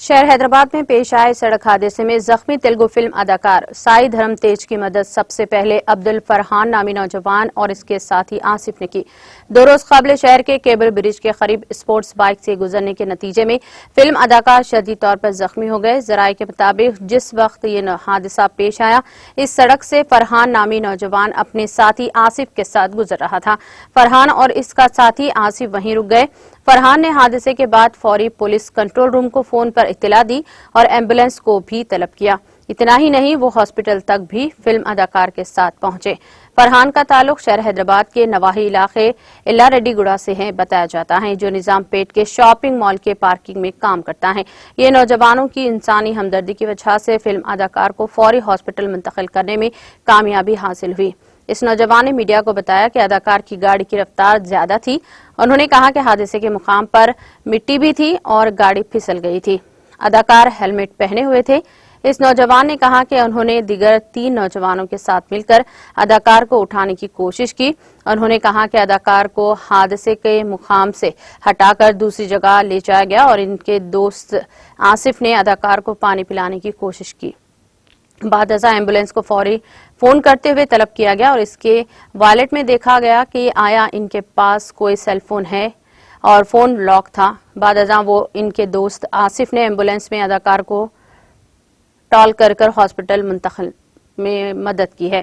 شہر حیدرآباد میں پیش آئے سڑک حادثے میں زخمی تیلگو فلم اداکار سائی دھرم تیج کی مدد سب سے پہلے عبد الفرحان نامی نوجوان اور اس کے ساتھی آصف نے کی۔ 2 روز قبل شہر کے کیبل برج کے قریب اسپورٹس بائک سے گزرنے کے نتیجے میں فلم اداکار شدید طور پر زخمی ہو گئے۔ ذرائع کے مطابق جس وقت یہ حادثہ پیش آیا اس سڑک سے فرحان نامی نوجوان اپنے ساتھی آصف کے ساتھ گزر رہا تھا۔ فرحان اور اس کا ساتھی آصف وہیں رک گئے۔ فرحان نے حادثے کے بعد فوری پولیس کنٹرول روم کو فون پر اطلاع دی اور ایمبولینس کو بھی طلب کیا۔ اتنا ہی نہیں، وہ ہاسپٹل تک بھی فلم اداکار کے ساتھ پہنچے۔ فرحان کا تعلق شہر حیدرآباد کے نواحی علاقے اللہ ریڈی گڑا سے ہے بتایا جاتا ہے، جو نظام پیٹ کے شاپنگ مال کے پارکنگ میں کام کرتا ہے۔ یہ نوجوانوں کی انسانی ہمدردی کی وجہ سے فلم اداکار کو فوری ہاسپٹل منتقل کرنے میں کامیابی حاصل ہوئی۔ اس نوجوان نے میڈیا کو بتایا کہ اداکار کی گاڑی کی رفتار زیادہ تھی۔ انہوں نے کہا کہ حادثے کے مقام پر مٹی بھی تھی اور گاڑی پھسل گئی تھی۔ اداکار ہیلمٹ پہنے ہوئے تھے۔ اس نوجوان نے کہا کہ انہوں نے دیگر 3 نوجوانوں کے ساتھ مل کر اداکار کو اٹھانے کی کوشش کی۔ انہوں نے کہا کہ اداکار کو حادثے کے مقام سے ہٹا کر دوسری جگہ لے جایا گیا اور ان کے دوست آصف نے اداکار کو پانی پلانے کی کوشش کی۔ بعد ازاں ایمبولینس کو فوری فون کرتے ہوئے طلب کیا گیا اور اس کے والیٹ میں دیکھا گیا کہ آیا ان کے پاس کوئی سیل فون ہے اور فون لاک تھا۔ بعد ازاں وہ ان کے دوست آصف نے ایمبولینس میں اداکار کو ٹال کر ہاسپٹل منتقل میں مدد کی ہے۔